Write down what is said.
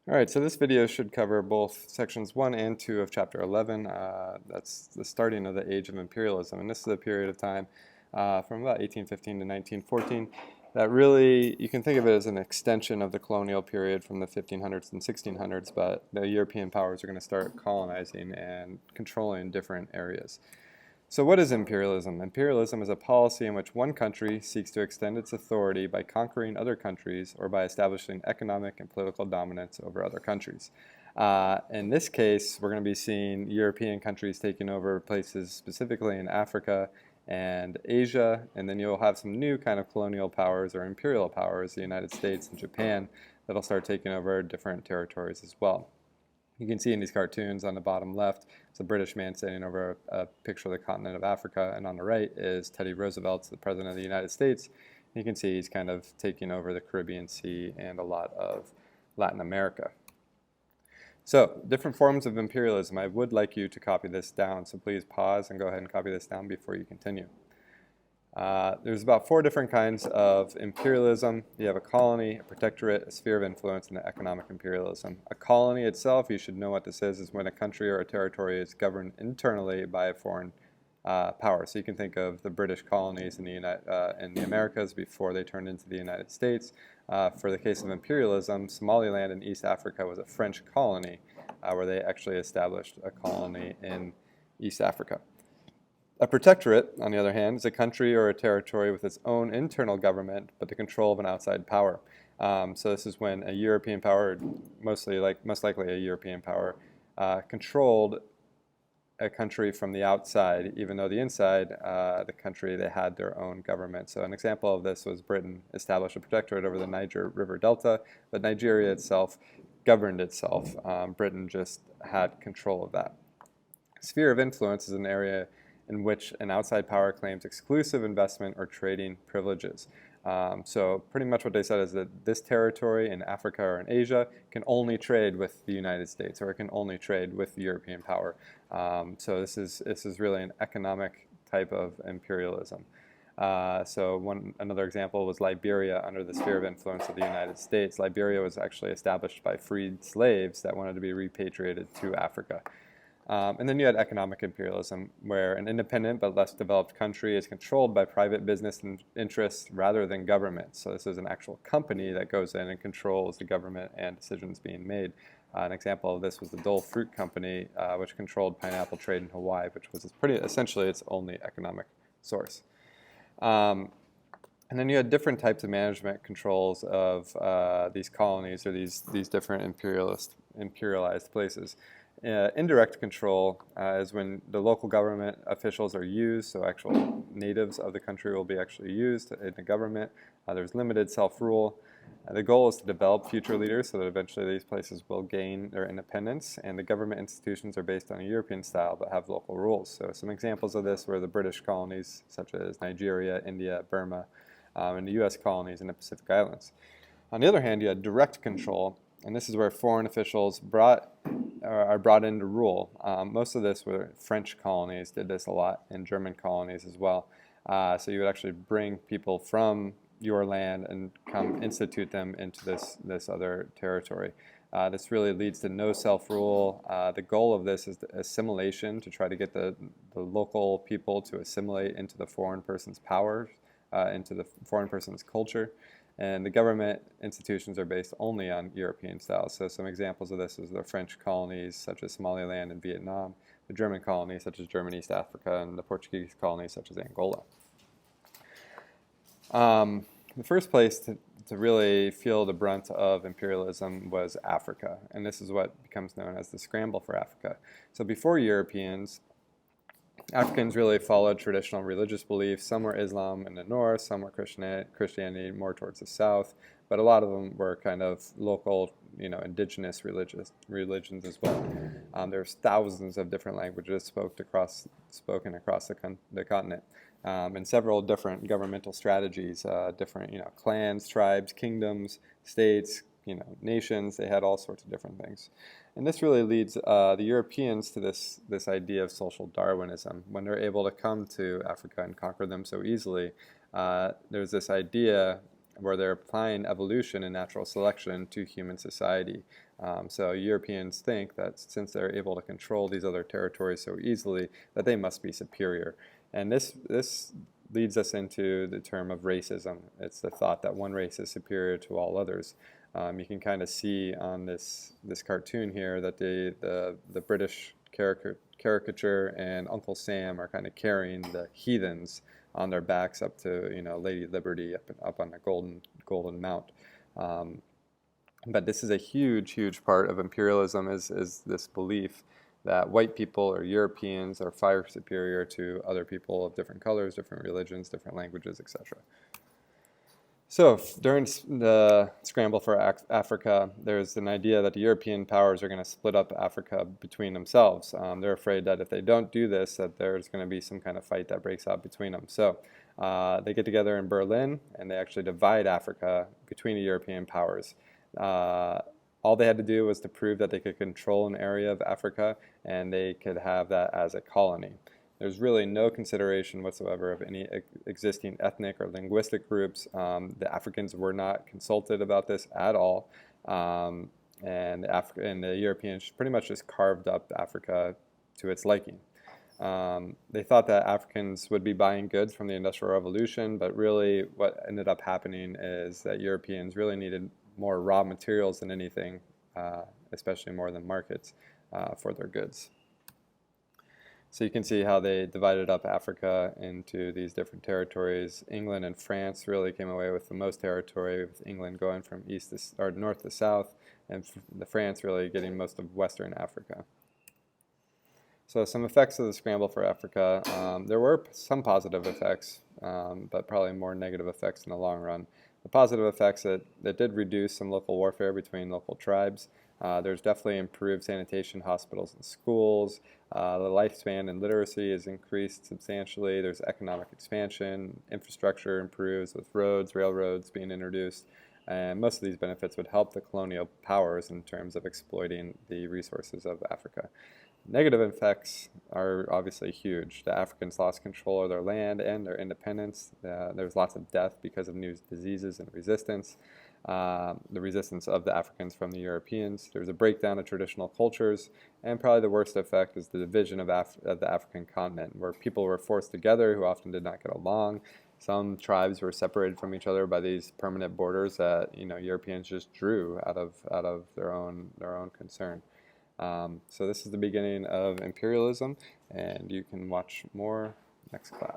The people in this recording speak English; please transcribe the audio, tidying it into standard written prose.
All right, so this video should cover both sections 1 and 2 of chapter 11. That's the starting of the age of imperialism, and this is a period of time from about 1815 to 1914 that really, you can think of it as an extension of the colonial period from the 1500s and 1600s, but the European powers are going to start colonizing and controlling different areas. So what is imperialism? Imperialism is a policy in which one country seeks to extend its authority by conquering other countries or by establishing economic and political dominance over other countries. In this case, we're going to be seeing European countries taking over places specifically in Africa and Asia, and then you'll have some new kind of colonial powers or imperial powers, the United States and Japan, that'll start taking over different territories as well. You can see in these cartoons on the bottom left, it's a British man standing over a picture of the continent of Africa, and on the right is Teddy Roosevelt, the President of the United States. You can see he's kind of taking over the Caribbean Sea and a lot of Latin America. So, different forms of imperialism. I would like you to copy this down, so please pause and go ahead and copy this down before you continue. There's about 4 different kinds of imperialism. You have a colony, a protectorate, a sphere of influence, and economic imperialism. A colony itself, you should know what this is when a country or a territory is governed internally by a foreign power. So you can think of the British colonies in the Americas before they turned into the United States. For the case of imperialism, Somaliland in East Africa was a French colony where they actually established a colony in East Africa. A protectorate, on the other hand, is a country or a territory with its own internal government, but the control of an outside power. So this is when a European power, most likely a European power, controlled a country from the outside, even though the inside, the country, they had their own government. So an example of this was Britain established a protectorate over the Niger River Delta, but Nigeria itself governed itself. Britain just had control of that. Sphere of influence is an area in which an outside power claims exclusive investment or trading privileges. So pretty much what they said is that this territory in Africa or in Asia can only trade with the United States, or it can only trade with the European power. So this is really an economic type of imperialism. Another example was Liberia under the sphere of influence of the United States. Liberia was actually established by freed slaves that wanted to be repatriated to Africa. And then you had economic imperialism, where an independent but less developed country is controlled by private business interests rather than government. So this is an actual company that goes in and controls the government and decisions being made. An example of this was the Dole Fruit Company, which controlled pineapple trade in Hawaii, which was essentially its only economic source. And then you had different types of management controls of these colonies or these different imperialized places. Indirect control is when the local government officials are used, so actual natives of the country will be actually used in the government. There's limited self-rule. The goal is to develop future leaders so that eventually these places will gain their independence, and the government institutions are based on a European style but have local rules. So some examples of this were the British colonies such as Nigeria, India, Burma, and the U.S. colonies in the Pacific Islands. On the other hand, you had direct control, and this is where foreign officials are brought in to rule. Most of this were French colonies, did this a lot, and German colonies as well. So you would actually bring people from your land and come institute them into this other territory. This really leads to no self-rule. The goal of this is the assimilation, to try to get the local people to assimilate into the foreign person's powers, into the foreign person's culture. And the government institutions are based only on European styles. So some examples of this is the French colonies such as Somaliland and Vietnam, the German colonies such as Germany, East Africa, and the Portuguese colonies such as Angola. The first place to really feel the brunt of imperialism was Africa, and this is what becomes known as the scramble for Africa. So before Europeans, Africans really followed traditional religious beliefs. Some were Islam in the north, some were Christianity more towards the south, but a lot of them were kind of local, indigenous religions as well. There's thousands of different languages spoken across the continent, and several different governmental strategies, different clans, tribes, kingdoms, states, nations. They had all sorts of different things. And this really leads the Europeans to this idea of social Darwinism. When they're able to come to Africa and conquer them so easily, there's this idea where they're applying evolution and natural selection to human society. So Europeans think that since they're able to control these other territories so easily, that they must be superior. And this leads us into the term of racism. It's the thought that one race is superior to all others. You can kind of see on this cartoon here that the British caricature and Uncle Sam are kind of carrying the heathens on their backs up to, you know, Lady Liberty up on the golden mount. But this is a huge part of imperialism, is this belief that white people or Europeans are far superior to other people of different colors, different religions, different languages, etc. So during the scramble for Africa, there's an idea that the European powers are going to split up Africa between themselves. They're afraid that if they don't do this, that there's going to be some kind of fight that breaks out between them. So they get together in Berlin, and they actually divide Africa between the European powers. All they had to do was to prove that they could control an area of Africa, and they could have that as a colony. There's really no consideration whatsoever of any existing ethnic or linguistic groups. The Africans were not consulted about this at all, and the Europeans pretty much just carved up Africa to its liking. They thought that Africans would be buying goods from the Industrial Revolution, but really what ended up happening is that Europeans really needed more raw materials than anything, especially more than markets for their goods. So you can see how they divided up Africa into these different territories. England and France really came away with the most territory, with England going from north to south, and France really getting most of Western Africa. So some effects of the scramble for Africa. There were some positive effects, but probably more negative effects in the long run. The positive effects, that did reduce some local warfare between local tribes. There's definitely improved sanitation, hospitals, and schools. The lifespan and literacy is increased substantially. There's economic expansion. Infrastructure improves with roads, railroads being introduced. And most of these benefits would help the colonial powers in terms of exploiting the resources of Africa. Negative effects are obviously huge. The Africans lost control of their land and their independence. There was lots of death because of new diseases and resistance. The resistance of the Africans from the Europeans. There was a breakdown of traditional cultures, and probably the worst effect is the division of the African continent, where people were forced together who often did not get along. Some tribes were separated from each other by these permanent borders that, you know, Europeans just drew out of their own concern. So this is the beginning of imperialism, and you can watch more next class.